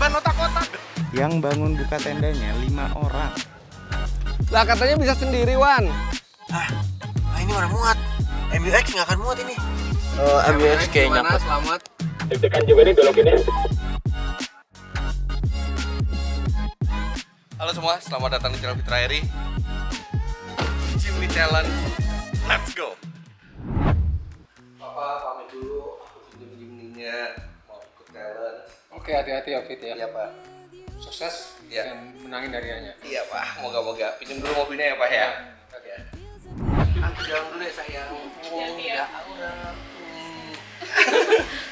Jangan otak-otak. Yang bangun buka tendanya 5 orang. Lah katanya bisa sendiri, Wan. Ini mana muat? MUX nggak akan muat ini. MUX kayaknya nyangkut. Selamat. Deg-degan juga nih belokinnya. Halo semua, selamat datang di channel Fitra Eri. Jimny Challenge, let's go. Papa pamit dulu, aku pinjam Jimny-nya mau ikut challenge. Oke, hati-hati ya Fit ya. Iya Pak. Sukses Iya. dan menangin harianya. Iya Pak, moga-moga. Pinjam dulu mobilnya ya Pak ya. Oke. Aku jalan dulu ya sayang. Iya. Aura.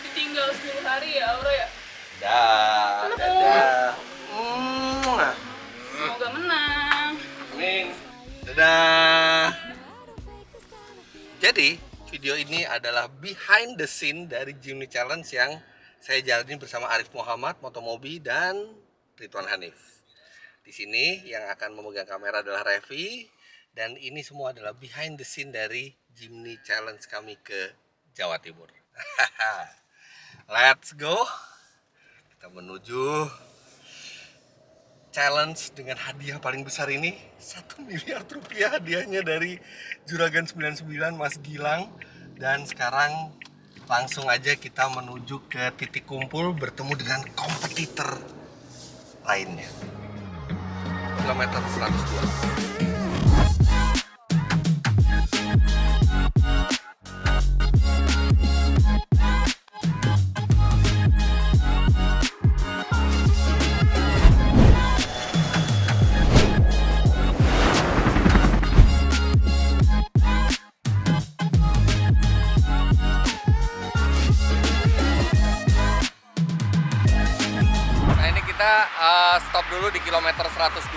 Ditinggal 10 hari ya Aura ya. Dadah. Semoga menang. Amin. Dadah. Jadi, video ini adalah behind the scene dari Jimny Challenge yang saya jalani bersama Arif Muhammad, Motomobi, dan Ridwan Hanif. Di sini yang akan memegang kamera adalah Revi, dan ini semua adalah behind the scene dari Jimny Challenge kami ke Jawa Timur. Let's go. Kita menuju challenge dengan hadiah paling besar ini. 1 miliar rupiah hadiahnya dari Juragan 99 Mas Gilang. Dan sekarang langsung aja kita menuju ke titik kumpul bertemu dengan kompetitor lainnya. Kilometer 102. Kita stop dulu di kilometer 102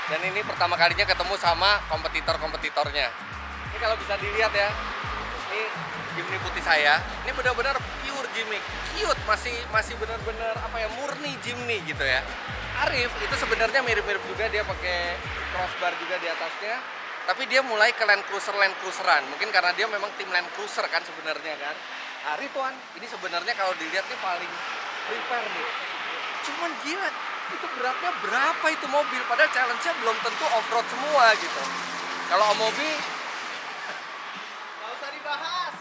dan ini pertama kalinya ketemu sama kompetitornya. Ini kalau bisa dilihat ya, ini Jimny putih saya. Ini benar-benar pure Jimny, cute, masih benar-benar apa ya, murni Jimny gitu ya. Arif itu sebenarnya mirip-mirip juga, dia pakai crossbar juga di atasnya, tapi dia mulai ke Land Cruiseran. Mungkin karena dia memang tim Land Cruiser kan sebenarnya kan. Arif tuan, ini sebenarnya kalau dilihat nih paling prepare nih. Cuman gila, itu beratnya berapa itu mobil? Padahal challenge-nya belum tentu off-road semua gitu. Kalau Om Mobi, nggak usah dibahas.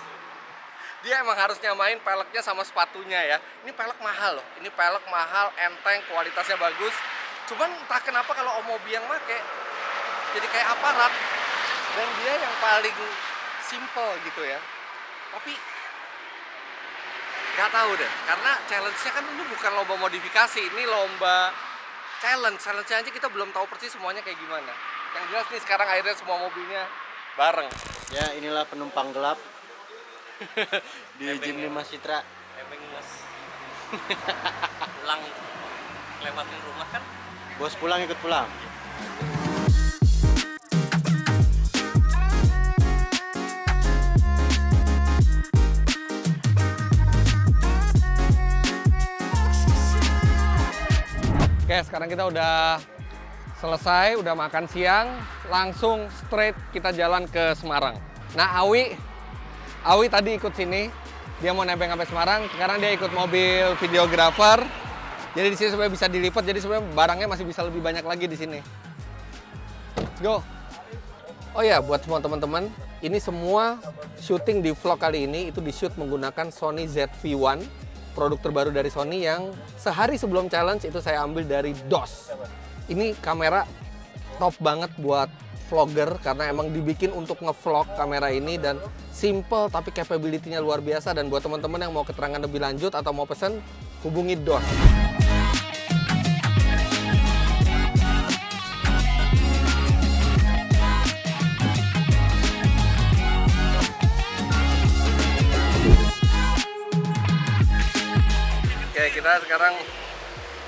Dia emang harus nyamain peleknya sama sepatunya ya. Ini pelek mahal loh. Ini pelek mahal, enteng, kualitasnya bagus. Cuman entah kenapa kalau Om Mobi yang make, jadi kayak aparat. Dan dia yang paling simple gitu ya. Tapi nggak tahu deh, karena challenge-nya kan ini bukan lomba modifikasi, ini lomba challenge-nya aja kita belum tahu persis semuanya kayak gimana. Yang jelas nih sekarang akhirnya semua mobilnya bareng. Ya inilah penumpang gelap di Jimny Mas Fitra. Emang mas pulang lewatin rumah kan? Bos pulang ikut pulang. Oke, sekarang kita udah selesai, udah makan siang, langsung straight kita jalan ke Semarang. Nah, Awi tadi ikut sini, dia mau nebeng sampai Semarang, sekarang dia ikut mobil videographer. Jadi di sini supaya bisa dilipat, jadi sebenarnya barangnya masih bisa lebih banyak lagi di sini. Let's go. Oh ya, buat semua teman-teman, ini semua syuting di vlog kali ini itu di-shoot menggunakan Sony ZV-1. Produk terbaru dari Sony yang sehari sebelum challenge itu saya ambil dari DOS. Ini kamera top banget buat vlogger karena emang dibikin untuk ngevlog kamera ini dan simple tapi capability-nya luar biasa. Dan buat teman-teman yang mau keterangan lebih lanjut atau mau pesen, hubungi DOS. Oke, kita sekarang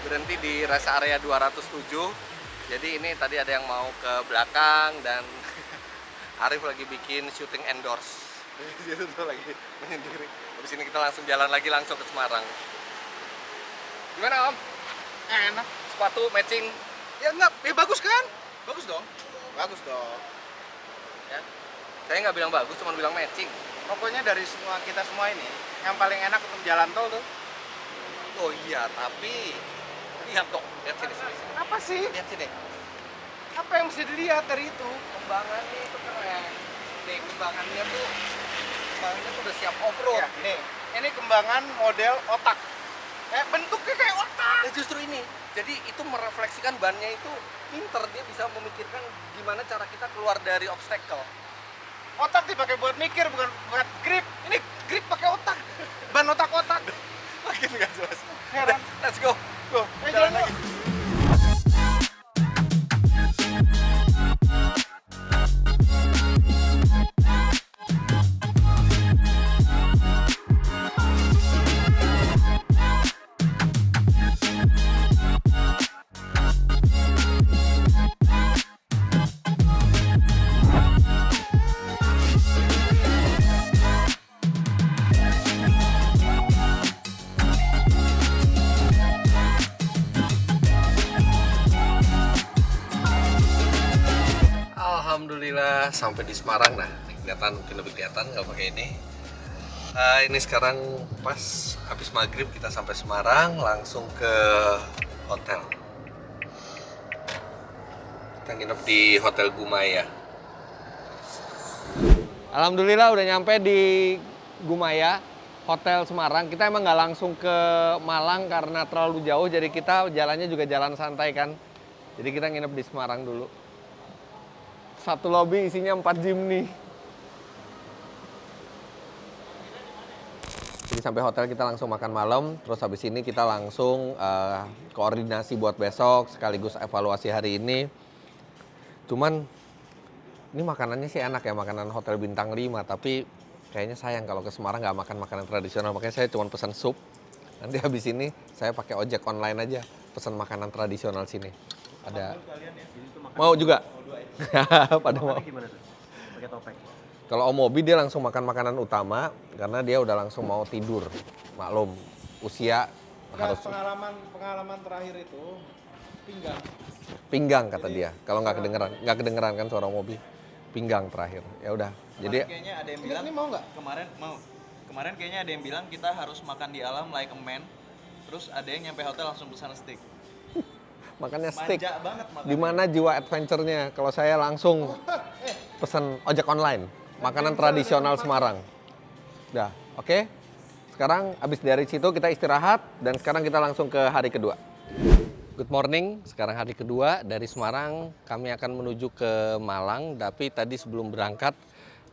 berhenti di rest area 207. Jadi ini tadi ada yang mau ke belakang dan Arif lagi bikin shooting endorse. Dia tuh lagi menyendiri. Habis ini kita langsung jalan lagi langsung ke Semarang. Gimana Om? Enak. Sepatu matching? Ya enggak, bagus kan? Bagus dong. Bagus dong. Ya. Saya nggak bilang bagus, cuma bilang matching. Pokoknya dari semua kita semua ini, yang paling enak untuk jalan tol tuh. Oh iya, tapi Lihat dong, lihat sini, sini. Apa sih? Lihat sini. Apa yang mesti dilihat dari itu? Kembangannya itu keren. Nih, kembangannya tuh udah siap off-road. Ya, nih, ini kembangan model otak. Bentuknya kayak otak. Ya justru ini. Jadi itu merefleksikan bannya itu pinter, dia bisa memikirkan gimana cara kita keluar dari obstacle. Otak dipakai buat mikir, bukan buat grip. Ini grip pakai otak. Ban otak-otak. Makin nggak jelas. Heran. Let's go. Go, jalan lagi. Alhamdulillah sampai di Semarang. Nah, kelihatan mungkin lebih kelihatan nggak pakai ini. Ini sekarang pas habis maghrib kita sampai Semarang, langsung ke hotel. Kita nginep di Hotel Gumaya. Alhamdulillah udah nyampe di Gumaya, Hotel Semarang. Kita emang nggak langsung ke Malang karena terlalu jauh, jadi kita jalannya juga jalan santai kan. Jadi kita nginep di Semarang dulu. Satu lobby isinya 4 gym nih. Jadi sampai hotel kita langsung makan malam, terus habis ini kita langsung koordinasi buat besok, sekaligus evaluasi hari ini. Cuman ini makanannya sih enak ya, makanan hotel bintang 5, tapi kayaknya sayang kalau ke Semarang nggak makan makanan tradisional, makanya saya cuma pesan sup. Nanti habis ini saya pakai ojek online aja, pesan makanan tradisional sini. Ada. Mau juga? Pada mau. Kalau Om Mobi dia langsung makan makanan utama karena dia udah langsung mau tidur. Maklum, usia harus Pengalaman terakhir itu pinggang kata dia. Kalau nggak kedengeran kan suara Om Mobi. Pinggang terakhir. Ya udah. Jadi kayaknya ada yang bilang ini mau nggak? Kemarin kayaknya ada yang bilang kita harus makan di alam like a man. Terus ada yang nyampe hotel langsung pesan steak. makannya steak. Manja banget makannya. Di mana jiwa adventure-nya? Kalau saya langsung pesan ojek online, makanan tradisional Semarang. Udah, oke? Sekarang habis dari situ kita istirahat dan sekarang kita langsung ke hari kedua. Good morning, sekarang hari kedua dari Semarang kami akan menuju ke Malang, tapi tadi sebelum berangkat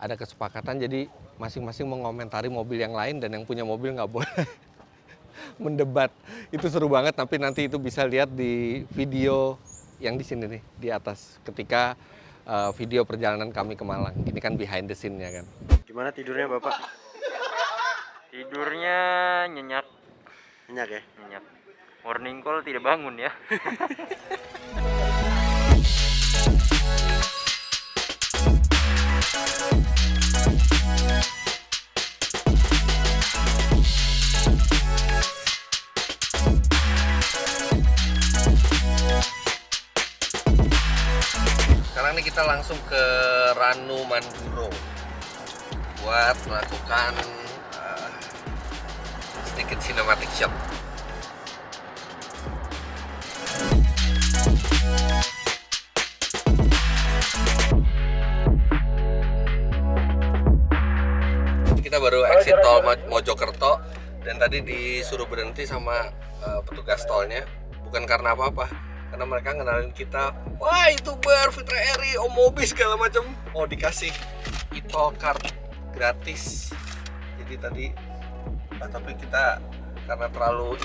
ada kesepakatan jadi masing-masing mengomentari mobil yang lain dan yang punya mobil nggak boleh mendebat. Itu seru banget, tapi nanti itu bisa lihat di video yang di sini nih, di atas. Ketika video perjalanan kami ke Malang. Ini kan behind the scene-nya kan. Gimana tidurnya Bapak? Tidurnya nyenyak. Nyenyak ya? Nyenyak. Morning call tidak bangun ya. Sekarang nih kita langsung ke Ranu Manduro buat melakukan sedikit cinematic shot. Kita baru exit tol Mojokerto dan tadi disuruh berhenti sama petugas tolnya, bukan karena apa-apa, karena mereka ngenalin kita, wah YouTuber, Fitra Eri, Om Mobi segala macam, mau dikasih e-tol card gratis. Jadi tadi, tapi kita karena terlalu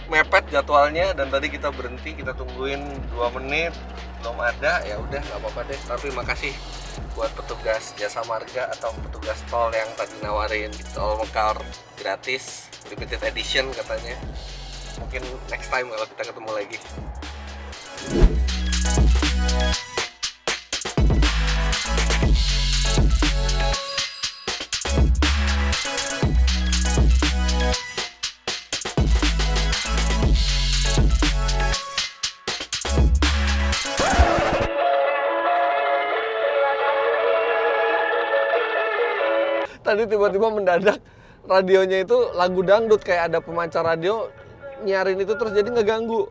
mepet jadwalnya dan tadi kita berhenti, kita tungguin 2 menit belum ada, ya udah nggak apa-apa deh. Tapi makasih buat petugas jasa marga atau petugas tol yang tadi nawarin tol card gratis limited edition katanya. Mungkin next time kalau kita ketemu lagi. Tadi tiba-tiba mendadak radionya itu lagu dangdut, kayak ada pemancar radio nyiarin itu terus jadi ngeganggu.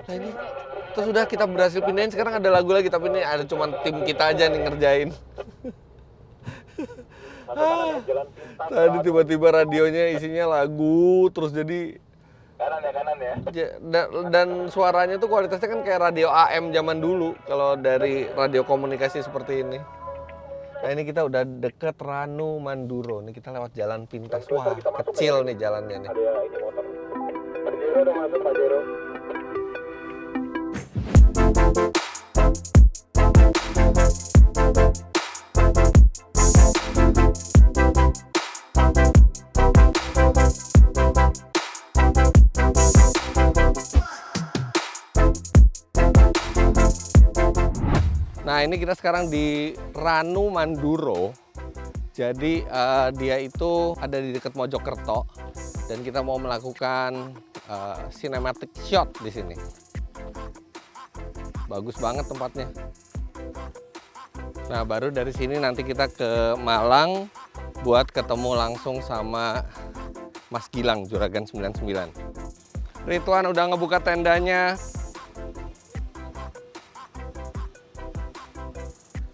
Nah ini terus udah kita berhasil pindahin, sekarang ada lagu lagi tapi ini ada cuman tim kita aja nih ngerjain. Tadi tiba-tiba radionya isinya lagu terus jadi Kanan ya. dan suaranya tuh kualitasnya kan kayak radio AM zaman dulu kalau dari radio komunikasi seperti ini. Nah ini kita udah deket Ranu Manduro, nih kita lewat jalan pintas, wah kecil nih jalannya nih. Ada ini motor. Pajero udah masuk Pajero. Nah ini kita sekarang di Ranu Manduro. Jadi dia itu ada di dekat Mojokerto dan kita mau melakukan cinematic shot di sini. Bagus banget tempatnya. Nah baru dari sini nanti kita ke Malang buat ketemu langsung sama Mas Gilang Juragan 99. Ridwan udah ngebuka tendanya.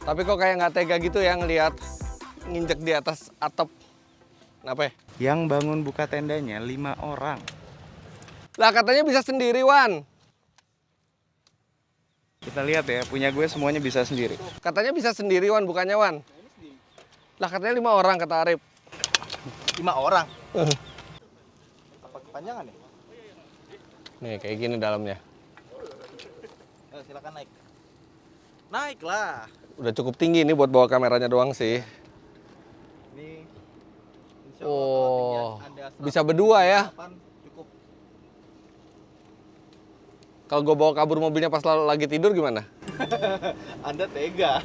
Tapi kok kayak nggak tega gitu ya ngelihat nginjek di atas atap. Kenapa ya? Yang bangun buka tendanya 5 orang. Lah katanya bisa sendiri, Wan. Kita lihat ya, punya gue semuanya bisa sendiri. Katanya bisa sendiri, Wan, bukannya Wan. Lah katanya 5 orang kata Arif. 5 orang. Apa kepanjangan ya? Nih kayak gini dalamnya. Ayo silakan naik. Naik lah. Udah cukup tinggi ini buat bawa kameranya doang sih. Ini insya Allah Oh, kalau tinggi Anda bisa berdua ya. 108 cukup. Kalau gue bawa kabur mobilnya pas lagi tidur gimana? Anda tega.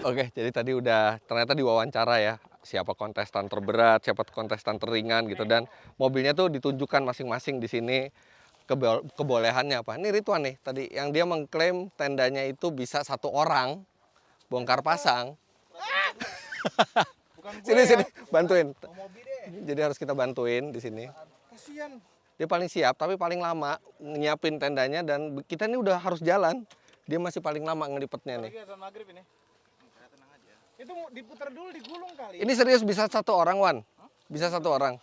Oke, jadi tadi udah ternyata diwawancara ya. Siapa kontestan terberat, siapa kontestan teringan gitu. Dan mobilnya tuh ditunjukkan masing-masing di sini kebolehannya apa. Ini Ridwan nih tadi yang dia mengklaim tendanya itu bisa 1 orang bongkar pasang. Sini bantuin. Jadi harus kita bantuin di sini. Kasihan. Dia paling siap tapi paling lama nyiapin tendanya dan kita ini udah harus jalan. Dia masih paling lama ngelipetnya nih. Lagi azan maghrib ini. Tenang aja. Itu mau diputar dulu digulung kali. Ini serius bisa 1 orang, Wan? Bisa 1 orang?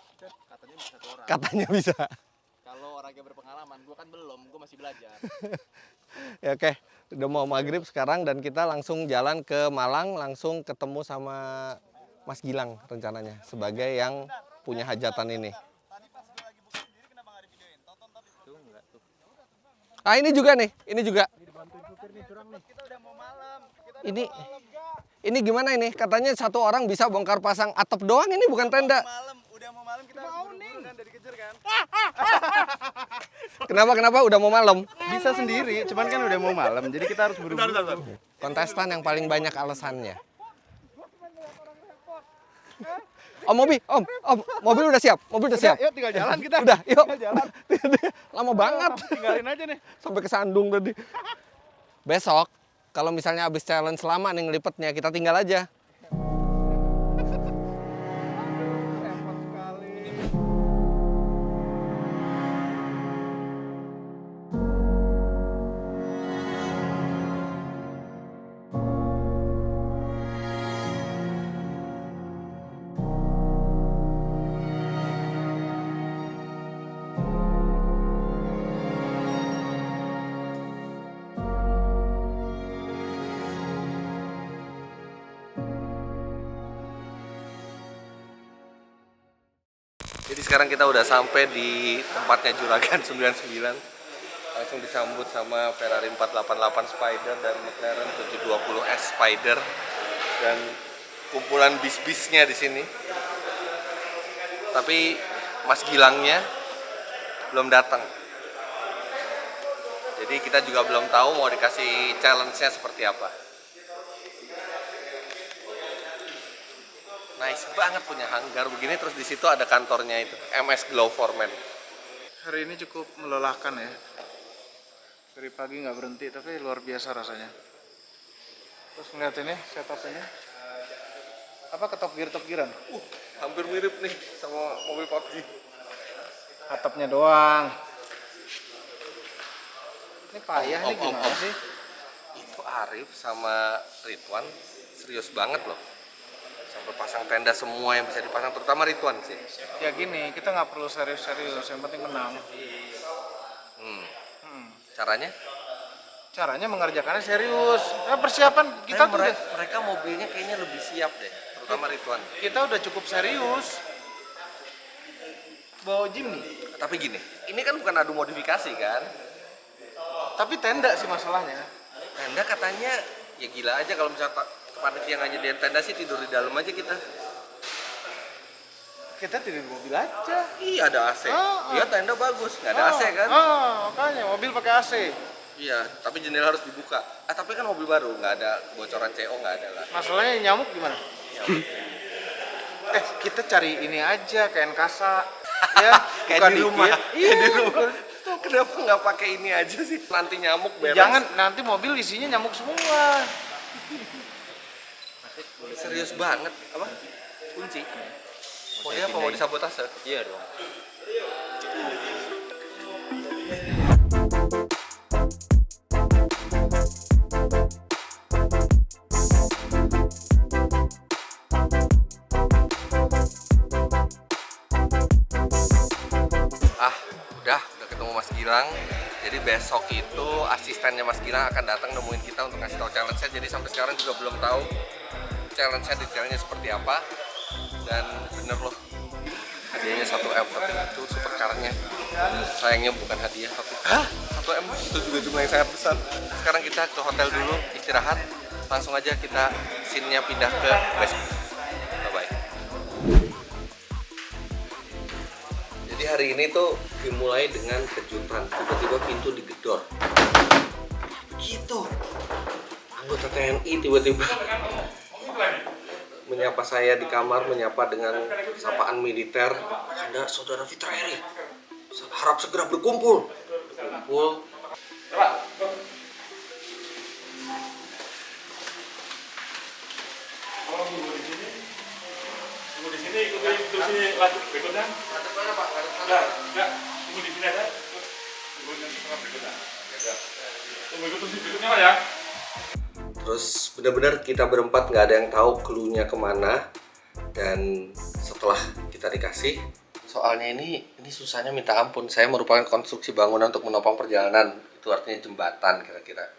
Katanya bisa 1 orang. Katanya bisa. Kalau orangnya berpengalaman, gua kan belum, gua masih belajar. Ya oke, udah mau maghrib sekarang dan kita langsung jalan ke Malang, langsung ketemu sama Mas Gilang rencananya sebagai yang punya hajatan ini. Ah ini juga nih, ini juga. Ini gimana ini? Katanya 1 orang bisa bongkar pasang atap doang, ini bukan tenda. Udah mau malam kita harus buru-buru kan, dari kejar kan. Kenapa udah mau malam? Bisa sendiri, cuman kan udah mau malam, jadi kita harus buru-buru. Kontestan yang paling banyak alasannya. Om mobil udah siap, mobil udah siap. Yuk tinggal jalan kita. Udah, yuk. Tinggal jalan. Lama banget. Tinggalin aja nih. Sampai ke Sandung tadi. Besok, kalau misalnya habis challenge lama nih ngelipetnya, kita tinggal aja. Repot sekali. Jadi sekarang kita udah sampai di tempatnya Juragan 99. Langsung disambut sama Ferrari 488 Spider dan McLaren 720S Spider dan kumpulan bis-bisnya di sini. Tapi Mas Gilangnya belum datang. Jadi kita juga belum tahu mau dikasih challenge-nya seperti apa. Nice banget punya hanggar begini, terus di situ ada kantornya itu, MS Glow Foreman. Hari ini cukup melelahkan ya. Dari pagi nggak berhenti, tapi luar biasa rasanya. Terus ngeliat ini setup ini. Apa ke Top Gear Top Gearan? Hampir mirip nih sama mobil PUBG. Atapnya doang. Ini payah nih gimana sih? Itu Arif sama Ridwan serius banget loh. Sampai pasang tenda semua yang bisa dipasang, terutama Ridwan sih. Ya gini, kita nggak perlu serius-serius, yang penting menang. Caranya? Caranya mengerjakannya serius. Nah, persiapan kita tuh mereka mobilnya kayaknya lebih siap deh, terutama Ridwan. kita udah cukup serius. Bawa Jimny. Tapi gini, ini kan bukan adu modifikasi kan? Tapi tenda sih masalahnya. Tenda katanya ya gila aja kalau misalnya panitia nggak nyediain tenda sih, tidur di dalam aja kita. Kita tidur di mobil aja. Iya ada AC. Iya tenda bagus, nggak ada AC kan? Makanya mobil pakai AC. Iya, tapi jendela harus dibuka. Tapi kan mobil baru, nggak ada bocoran CO, nggak ada lah. Masalahnya nyamuk gimana? Kita cari ini aja kain kasa. Ya, Kayak buka di dikit. rumah. Iya, Kayak di rumah. Kenapa nggak pakai ini aja sih? Nanti nyamuk beres. Jangan nanti mobil isinya nyamuk semua. Serius banget. Apa? Kunci. Mau dia apa? Mau disabotase? Iya dong. Udah ketemu Mas Gilang. Jadi besok itu asistennya Mas Gilang akan datang nemuin kita untuk ngasih tahu challenge-nya. Jadi sampai sekarang juga belum tahu challenge-nya detailnya seperti apa. Dan bener loh, hadiahnya 1M, tapi itu supercar-nya. Sayangnya bukan hadiah, tapi 1M itu juga jumlah yang sangat besar. Sekarang kita ke hotel dulu, istirahat. Langsung aja kita scene-nya pindah ke West. Bye-bye. Jadi hari ini tuh dimulai dengan kejutan. Tiba-tiba pintu digedor. Begitu. Anggota TNI tiba-tiba menyapa saya di kamar, menyapa dengan sapaan militer. Anda saudara Fitra Eri. Harap segera berkumpul. Berkumpul. Tunggu di sini, ikut sini lanjut berikutnya. Lanjut mana Pak? Enggak, tunggu di sini aja. Tunggu nanti setengah berikutnya. Tunggu ikut berikutnya Pak ya. Terus benar-benar kita berempat nggak ada yang tahu clue-nya kemana. Dan setelah kita dikasih, soalnya ini susahnya minta ampun. Saya merupakan konstruksi bangunan untuk menopang perjalanan. Itu artinya jembatan kira-kira.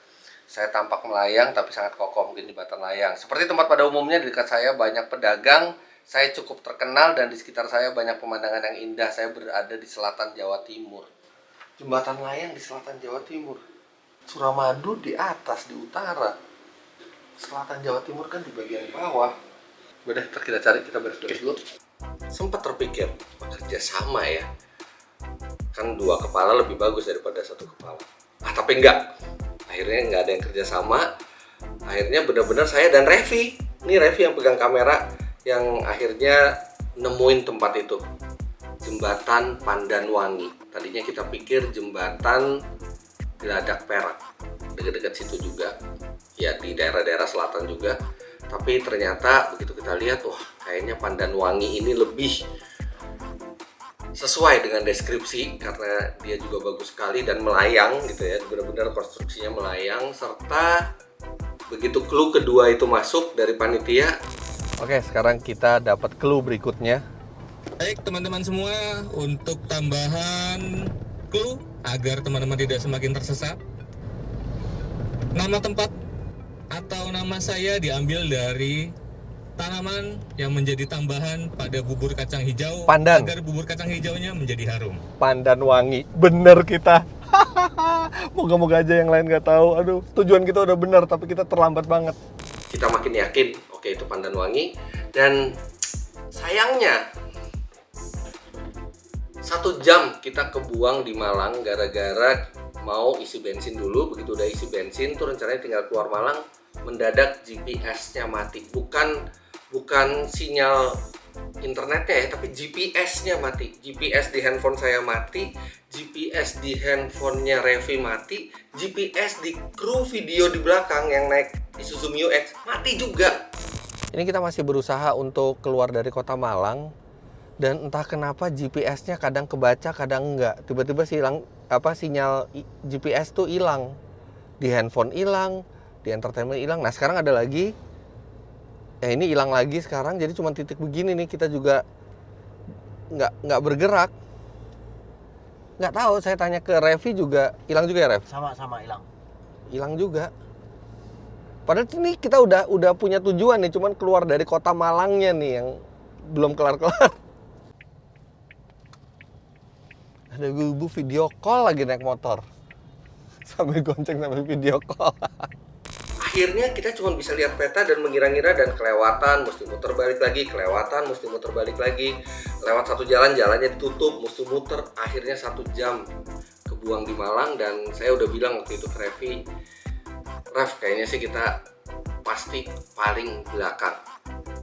Saya tampak melayang tapi sangat kokoh, mungkin jembatan layang. Seperti tempat pada umumnya di dekat saya banyak pedagang. Saya cukup terkenal dan di sekitar saya banyak pemandangan yang indah. Saya berada di selatan Jawa Timur. Jembatan layang di selatan Jawa Timur. Suramadu di atas, di utara. Selatan Jawa Timur kan di bagian bawah. Udah, kita cari, kita beres-beres dulu. Sempat terpikir, kerja sama ya. Kan 2 kepala lebih bagus daripada 1 kepala. Tapi enggak. Akhirnya nggak ada yang kerja sama. Akhirnya benar-benar saya dan Revi. Ini Revi yang pegang kamera, yang akhirnya nemuin tempat itu. Jembatan Pandanwangi. Tadinya kita pikir jembatan Geladak Perak, dekat-dekat situ juga, ya di daerah-daerah selatan juga. Tapi ternyata begitu kita lihat, wah kayaknya Pandanwangi ini lebih sesuai dengan deskripsi karena dia juga bagus sekali dan melayang gitu ya, benar-benar konstruksinya melayang. Serta begitu clue kedua itu masuk dari panitia. Oke, sekarang kita dapat clue berikutnya. Baik teman-teman semua, untuk tambahan clue agar teman-teman tidak semakin tersesat, nama tempat atau nama saya diambil dari tanaman yang menjadi tambahan pada bubur kacang hijau. Pandan. Agar bubur kacang hijaunya menjadi harum. Pandanwangi, bener kita. Moga-moga aja yang lain nggak tahu. Aduh, tujuan kita udah bener tapi kita terlambat banget. Kita makin yakin, oke itu Pandanwangi. Dan sayangnya 1 jam kita kebuang di Malang gara-gara mau isi bensin dulu. Begitu udah isi bensin tuh rencananya tinggal keluar Malang, mendadak GPS-nya mati. Bukan sinyal internetnya ya, tapi GPS-nya mati. GPS di handphone saya mati, GPS di handphonenya Revi mati, GPS di kru video di belakang yang naik Isuzu Mio X mati juga. Ini kita masih berusaha untuk keluar dari kota Malang Dan entah kenapa GPS-nya kadang kebaca, kadang enggak. Tiba-tiba sinyal GPS tuh hilang. Di handphone hilang, di entertainment hilang. Nah, sekarang ada lagi. Ini hilang lagi sekarang. Jadi cuma titik begini nih, kita juga nggak bergerak. Nggak tahu, saya tanya ke Revi juga hilang juga ya, Rev? Sama hilang. Hilang juga. Padahal ini kita udah punya tujuan nih, cuman keluar dari kota Malangnya nih yang belum kelar-kelar. Ada ibu video call lagi naik motor. Sambil gonceng sambil video call. Akhirnya kita cuma bisa lihat peta dan mengira-ngira dan kelewatan, mesti muter balik lagi, kelewatan, mesti muter balik lagi. Lewat satu jalan, jalannya ditutup, mesti muter. Akhirnya 1 jam kebuang di Malang dan saya udah bilang waktu itu ke Revi, Rev, kayaknya sih kita pasti paling belakang.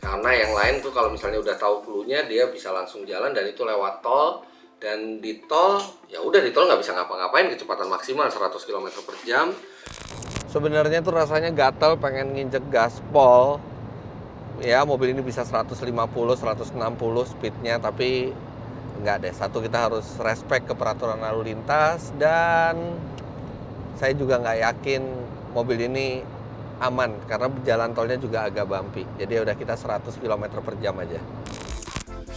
Karena yang lain tuh kalau misalnya udah tahu clue-nya dia bisa langsung jalan dan itu lewat tol. Dan di tol, ya udah di tol nggak bisa ngapa-ngapain, kecepatan maksimal 100 km per jam. Sebenarnya tuh rasanya gatel pengen nginjek gaspol. Ya mobil ini bisa 150, 160 speednya, tapi nggak deh. Satu, kita harus respect ke peraturan lalu lintas dan saya juga nggak yakin mobil ini aman karena jalan tolnya juga agak bumpy. Jadi udah kita 100 km per jam aja.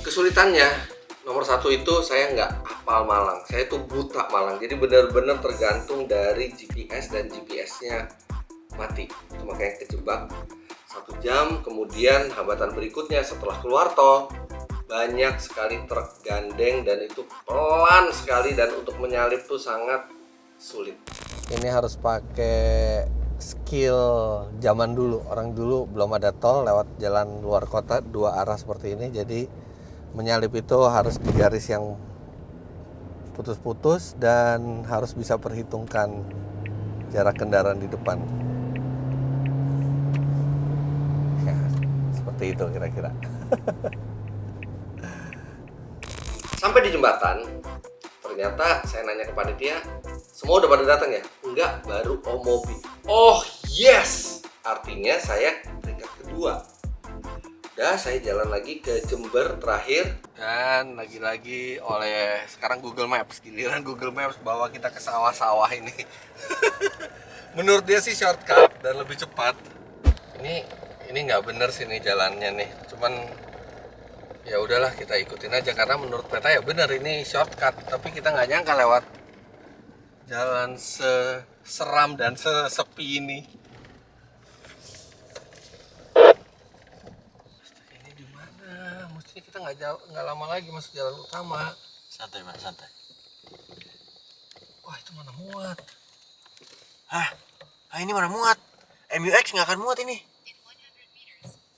Kesulitannya nomor 1 itu saya nggak hafal Malang, saya tuh buta Malang, jadi benar-benar tergantung dari GPS dan GPS-nya mati. Itu makanya kejebak 1 jam. Kemudian hambatan berikutnya setelah keluar tol, banyak sekali truk gandeng dan itu pelan sekali dan untuk menyalip tuh sangat sulit. Ini harus pakai skill zaman dulu, orang dulu belum ada tol, lewat jalan luar kota 2 arah seperti ini, jadi menyalip itu harus di garis yang putus-putus dan harus bisa perhitungkan jarak kendaraan di depan. Ya, seperti itu kira-kira. Sampai di jembatan, ternyata saya nanya ke panitia, semua udah pada datang ya? Enggak, baru Omobi. Oh yes! Artinya saya peringkat kedua. Udah, saya jalan lagi ke Jember terakhir. Dan lagi-lagi oleh sekarang Google Maps, giliran Google Maps bawa kita ke sawah-sawah ini. Menurut dia sih shortcut dan lebih cepat. Ini nggak bener sih nih jalannya nih. Cuman ya udahlah, kita ikutin aja karena menurut peta ya bener ini shortcut. Tapi kita nggak nyangka lewat jalan seram dan sesepi ini. Kita nggak lama lagi masuk jalan utama. Santai mas, santai. Wah itu mana muat? Hah? Ini mana muat? MUX nggak akan muat ini.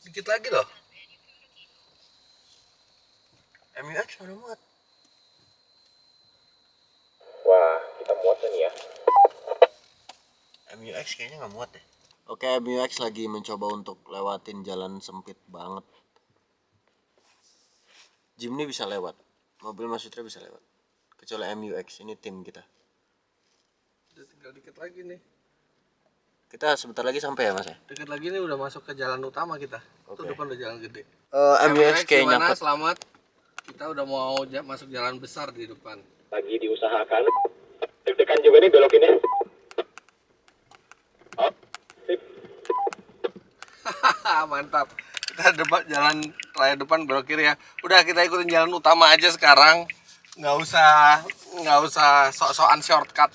Dikit lagi loh. MUX mana muat? Wah, kita muat nih ya. MUX kayaknya nggak muat deh. Oke, MUX lagi mencoba untuk lewatin jalan sempit banget. Jimny bisa lewat, mobil Mas Fitra bisa lewat. Kecuali MUX, ini tim kita. Udah tinggal dikit lagi nih. Kita sebentar lagi sampai ya mas ya? Dikit lagi nih udah masuk ke jalan utama kita. Itu depan udah jalan gede. MUX kayaknya gimana? Selamat. Kita udah mau masuk jalan besar di depan. Lagi diusahakan. Deg-degan juga nih belokinnya. Oh, sip. Mantap. Kita jalan raya depan belok kiri ya. Udah, kita ikutin jalan utama aja sekarang. Nggak usah sok-sokan shortcut.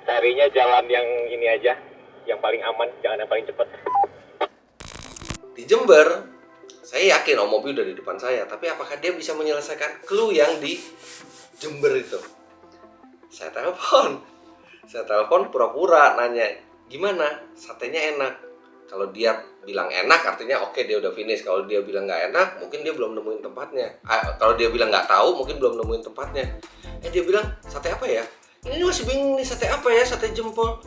Carinya jalan yang ini aja, yang paling aman, jangan yang paling cepat. Di Jember, saya yakin Omobi udah di depan saya, tapi apakah dia bisa menyelesaikan clue yang di Jember itu? Saya telepon pura-pura nanya, gimana? Satenya enak. Kalau dia bilang enak, artinya oke, dia udah finish. Kalau dia bilang nggak enak, mungkin dia belum nemuin tempatnya. Kalau dia bilang nggak tahu, mungkin belum nemuin tempatnya. Dia bilang, sate apa ya? Ini masih bingung nih, sate apa ya? Sate jempol.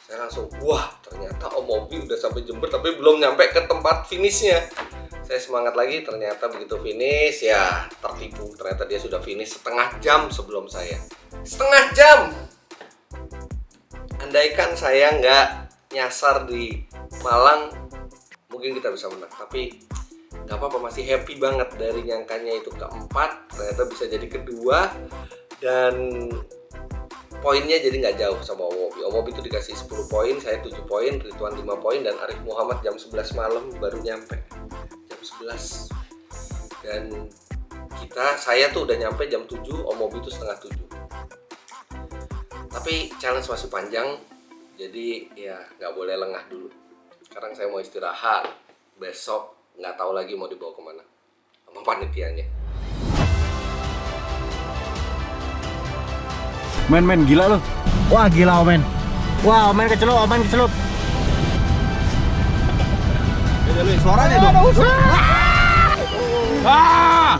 Saya langsung, wah ternyata Omobi udah sampai Jember, tapi belum nyampe ke tempat finishnya. Saya semangat lagi, ternyata begitu finish, ya tertipu. Ternyata dia sudah finish setengah jam sebelum saya. Setengah jam! Andaikan saya nggak nyasar di Malang, mungkin kita bisa menang. Tapi nggak apa-apa, masih happy banget. Dari nyangkanya itu keempat ternyata bisa jadi kedua, dan poinnya jadi nggak jauh sama Omobi. Omobi itu dikasih 10 poin, saya 7 poin, Ridwan 5 poin, dan Arif Muhammad jam 11 malam baru nyampe. Jam 11. Dan saya tuh udah nyampe jam 7, Omobi itu setengah 7. Tapi challenge masih panjang, jadi ya nggak boleh lengah dulu. Sekarang saya mau istirahat, besok nggak tahu lagi mau dibawa kemana sama panitianya. Men gila lo. Wah gila Omen. Wah Omen kecelup, Omen kecelup. Suaranya dong. Ah!